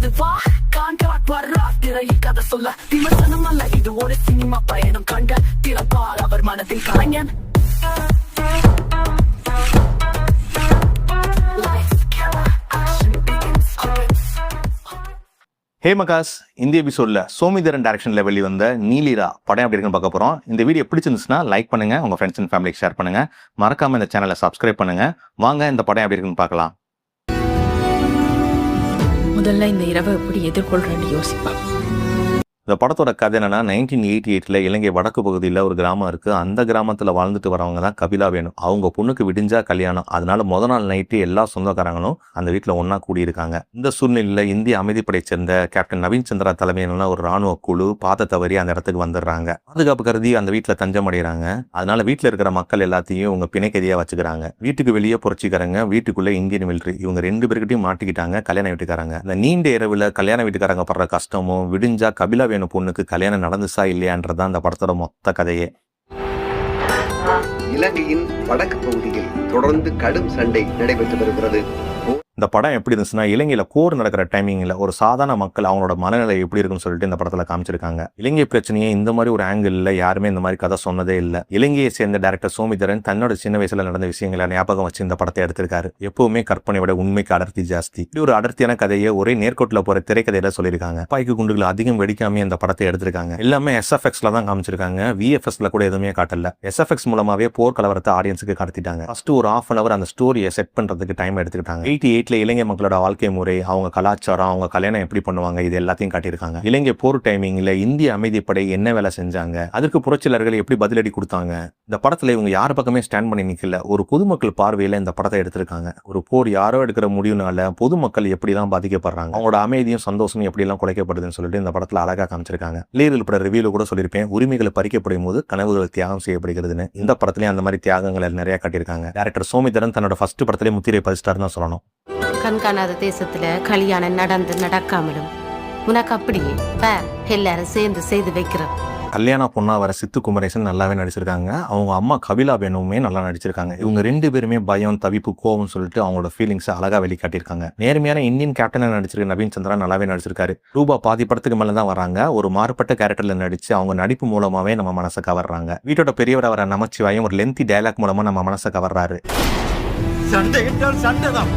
அது வா கான்காட் வர்றா திரையில் கதை சொல்ல விமர்சனம் அல்ல இது ஒரு சினிமா பயணம் கண்ட திறப்பால் அவர் மனதில் கலைஞன் ஹே மகாஸ், இந்த எபிசோட்ல சோமிதரன் டைரக்ஷன்ல வெளிவந்த நீலிரா படம் எப்படி இருக்குன்னு பார்க்க போறோம். இந்த வீடியோ பிடிச்சிருந்துச்சுன்னா லைக் பண்ணுங்க, உங்க ஃப்ரெண்ட்ஸ் அண்ட் ஃபேமிலிக்கு ஷேர் பண்ணுங்க, மறக்காம இந்த சேனலை சப்ஸ்கிரைப் பண்ணுங்க. வாங்க இந்த படம் எப்படி இருக்குன்னு பார்க்கலாம். முதல்ல இந்த இரவை எப்படி எதிர்கொள்றேன்னு யோசிப்பா. இந்த படத்தோட கதை என்னன்னா 1988 இலங்கை வடக்கு பகுதியில் ஒரு கிராமம் இருக்கு. அந்த கிராமத்தில் வாழ்ந்துட்டு வரவங்க தான் கபிலா வேணும். அவங்க பொண்ணுக்கு விடிஞ்சா கல்யாணம். அதனால முத நாள் நைட்டு எல்லா சொந்தக்காரங்களும் அந்த வீட்டில் ஒன்னா கூடியிருக்காங்க. இந்த சூழ்நிலையில் இந்திய அமைதிப்படை சேர்ந்த கேப்டன் நவீன் சந்திரா தலைமையிலான ஒரு ராணுவ குழு பாத தவறி அந்த இடத்துக்கு வந்துடுறாங்க. பாதுகாப்பு கருதி அந்த வீட்டில் தஞ்சம் அடைகிறாங்க. அதனால வீட்டில் இருக்கிற மக்கள் எல்லாத்தையும் இவங்க பிணைக்கதியா வச்சுக்கிறாங்க. வீட்டுக்கு வெளியே புரட்சிக்காரங்க, வீட்டுக்குள்ள இந்தியன் மிலிட்டரி, இவங்க 2 பேருக்கிட்டையும் மாட்டிக்கிட்டாங்க கல்யாண வீட்டுக்காரங்க. இந்த நீண்ட இரவுல கல்யாண வீட்டுக்காரங்க படுற கஷ்டமும் விடிஞ்சா கபிலா வேணும் பொண்ணுக்கு கல்யாணம் நடந்துச்சா இல்லையான்றதான் அந்த படத்தோட மொத்த கதையே. இலங்கையின் வடக்கு பகுதியில் தொடர்ந்து கடும் சண்டை நடைபெற்று வருகிறது. இந்த படம் எப்படி இருந்துச்சுன்னா, இலங்கையில போர் நடக்கிற டைமிங்ல ஒரு சாதாரண மக்கள் அவங்களோட மனநிலை எப்படி இருக்குன்னு சொல்லிட்டு இந்த படத்துல காமிச்சிருக்காங்க. இலங்கை பிரச்சனையே இந்த மாதிரி ஒரு ஆங்கிள் யாருமே இந்த மாதிரி கதை சொன்னதே இல்லை. இலங்கையை சேர்ந்த டைரக்டர் சோமிதரன் தன்னோட சின்ன வயசுல நடந்த விஷயங்களை ஞாபகம் வச்சு இந்த படத்தை எடுத்திருக்காரு. எப்பவுமே கற்பனை விட உண்மைக்கு அடர்த்தி ஜாஸ்தி. இப்படி ஒரு அடர்த்தியான கதையை ஒரே நேர்கோட்டில் போற திரைக்கதையில சொல்லியிருக்காங்க. பாய்க்கு குண்டுகள் அதிகம் வெடிக்காம இந்த படத்தை எடுத்திருக்காங்க. எல்லாமே SFXல தான் காமிச்சிருக்காங்க. VFXல கூட எதுவுமே காட்டல. SFX மூலமாவே போர் கலவரத்தை ஆடியன்ஸுக்கு கடத்திட்டாங்க. ஃபர்ஸ்ட் ஒரு ½ hour அந்த ஸ்டோரியை செட் பண்றதுக்கு டைம் எடுத்துக்கிட்டாங்க. 88 இலங்கை மக்களோட வாழ்க்கை முறை, அவங்க கலாச்சாரம், அவங்க கல்யாணம் எப்படி பண்ணுவாங்க, இது எல்லாத்தையும் காட்டியிருக்காங்க. இலங்கை போர் டைமிங்ல இந்திய அமைதிப்படை என்ன வேலை செஞ்சாங்க, அதற்கு புரட்சியாளர்கள் எப்படி பதிலடி கொடுத்தாங்க. இந்த படத்துல இவங்க யார் பக்கமே ஸ்டாண்ட் பண்ணி நிக்கல. ஒரு பொதுமக்கள் பார்வையில இந்த படத்தை எடுத்திருக்காங்க. ஒரு போர் யாரோ எடுக்கிற முடிவுனால பொதுமக்கள் எப்படிதான் பாதிக்கப்படுறாங்க, அவங்களோட அமைதியும் சந்தோஷமும் எப்படி எல்லாம் குலைக்கப்படுதுன்னு சொல்லிட்டு இந்த படத்துல அழகா காமிச்சிருக்காங்க. லீரல் பட ரிவ்யூல கூட சொல்லியிருப்பேன், உரிமைகளை பறிக்கப்படும் போது கனவுகள் தியாகம் செய்யப்படுகிறதுன்னு. இந்த படத்துலயும் அந்த மாதிரி தியாகங்களை நிறைய காட்டியிருக்காங்க. டைரக்டர் சோமிதரன் தன்னோட ஃபர்ஸ்ட் படத்திலே முத்திரை பதிச்சிட்டாருன்னு தான் சொல்லணும். கண்காணாத தேசத்துல கல்யாணம் நடந்து நடக்காமலும் உனக்கு அப்படியே எல்லாரும் சேர்ந்து செய்து வைக்கிறோம். கல்யாண பொண்ணா வர சித்து குமரேசன் நல்லாவே நடிச்சிருக்காங்க. அவங்க அம்மா கபிலா வேணுமே நல்லா நடிச்சிருக்காங்க. இவங்க 2 பேருமே பயம், தவிப்பு, கோவம் சொல்லிட்டு அவங்களோட ஃபீலிங்ஸ் அழகா வெளிக்காட்டியிருக்காங்க. நேர்மையான இந்தியன் கேப்டனா நடிச்சிருக்க நவீன் சந்திரா நல்லாவே நடிச்சிருக்காரு. ரூபா பாதி படத்துக்கு மேலதான் வராங்க. ஒரு மாறுபட்ட கேரக்டர்ல நடிச்சு அவங்க நடிப்பு மூலமாவே நம்ம மனசை கவர்றாங்க. வீட்டோட பெரியவரை வர நமச்சிவாயும் ஒரு லென்த்தி டயலாக் மூலமா நம்ம மனசை கவர்றாரு. சண்டை என்றால் சண்டைதான்.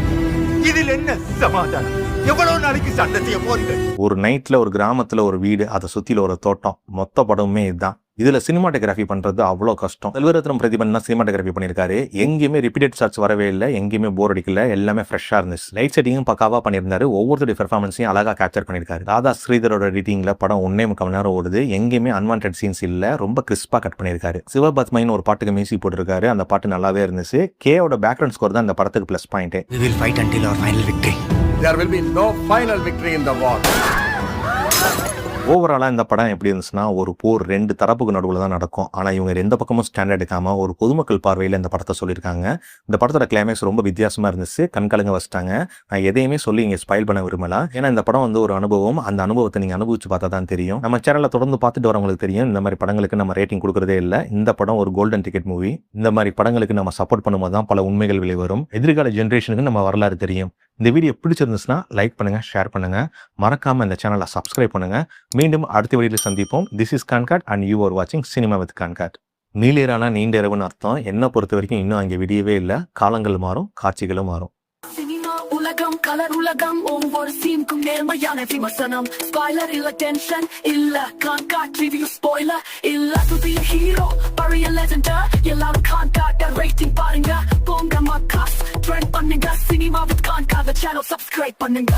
இதில் என்ன சமாதானம்? எவ்வளவு நாளைக்கு சண்டை செய்ய போறீங்க? ஒரு நைட்ல ஒரு கிராமத்துல ஒரு வீடு, அதை சுத்தில ஒரு தோட்டம், மொத்த படமுமே இதுதான். இதுல சினிமாட்டோகிராஃபி பண்றது அவ்வளோ கஷ்டம். செல்வரத்னம் பிரதிபன் தான் சினிமாட்டோகிராஃபி பண்ணியிருக்காரு. எங்கேயுமே ரிப்பீட்டட் ஷாட்ஸ் வரவே இல்லை, எங்கேயுமே போர் அடிக்கல, எல்லாமே ஃப்ரெஷ்ஷா இருந்துச்சு. லைட் செட்டிங்கும் பக்காவா பண்ணியிருந்தாரு. ஒவ்வொருத்தருடைய பெர்ஃபார்மன்ஸையும் அழகா கேப்சர் பண்ணியிருக்காரு. ராதா ஸ்ரீதரோட எடிட்டிங்ல படம் 1.5 மணி நேரம் ஓடுது. எங்கேயுமே அன்வான்டட் சீன்ஸ் இல்ல, ரொம்ப கிறிஸ்பா கட் பண்ணியிருக்காரு. சிவபத்மைன்னு ஒரு பாட்டுக்கு மியூசிக் போட்டிருக்காரு. அந்த பாட்டு நல்லாவே இருந்துச்சு. கேவோட பேக்ரவுண்ட் ஸ்கோர் தான் இந்த படத்துக்கு plus point. We will fight until our final victory. There will be no final victory in the war. ஓவராலா இந்த படம் எப்படி இருந்துச்சுன்னா, ஒரு போர் 2 தரப்புக்கு நடுவில் தான் நடக்கும். ஆனா இவங்க எந்த பக்கமும் ஸ்டாண்ட் எடுக்காம ஒரு பொதுமக்கள் பார்வையில இந்த படத்தை சொல்லியிருக்காங்க. இந்த படத்தோட கிளைமேக்ஸ் ரொம்ப வித்தியாசமா இருந்துச்சு. கண்கலங்க வச்சிட்டாங்க. நான் எதையுமே சொல்லி இங்க ஸ்பாயில் பண்ண விரும்பல. ஏன்னா இந்த படம் ஒரு அனுபவம். அந்த அனுபவத்தை நீங்க அனுபவிச்சு பார்த்தா தான் தெரியும். நம்ம சேனல்ல தொடர்ந்து பார்த்துட்டு வரவங்களுக்கு தெரியும், இந்த மாதிரி படங்களுக்கு நம்ம ரேட்டிங் கொடுக்கறதே இல்லை. இந்த படம் ஒரு கோல்டன் டிக்கெட் மூவி. இந்த மாதிரி படங்களுக்கு நம்ம சப்போர்ட் பண்ணும்போது தான் பல உண்மைகள் வெளிவரும். எதிர்கால ஜென்ரேஷனுக்கு நம்ம வரலாறு தெரியும். இந்த வீடியோ பிடிச்சிருந்துச்சுன்னா லைக் பண்ணுங்க, ஷேர் பண்ணுங்க, மறக்காம இந்த சேனலை சப்ஸ்கிரைப் பண்ணுங்க. மீண்டும் அடுத்த வீடியோவில் சந்திப்போம். This is Concord and you are வாட்சிங் சினிமா வித் கான்காட். நீலிரானா நீண்ட இரவுன்னு அர்த்தம். என்ன பொறுத்த வரைக்கும் இன்னும் அங்கே விடியவே இல்லை. காலங்கள் மாறும், காட்சிகளும் மாறும். சினிமா உலகம், கலர் உலகம், ஒவ்வொரு சீனுக்கும் நேர்மையான விமர்சனம். ஸ்பாய்லர் இல்ல, டென்ஷன் இல்ல, கான்காட் ரிவ்யூ ஸ்பாய்லர் இல்ல. புதிய ஹீரோ, பழைய லெஜெண்டர், எல்லாரும் கான்காட் ரேட்டிங் பாருங்க. போங்க மக்கா ட்ரெண்ட் பண்ணுங்க. சினிமா வித் கான்காட் சேனல் சப்ஸ்கிரைப் பண்ணுங்க.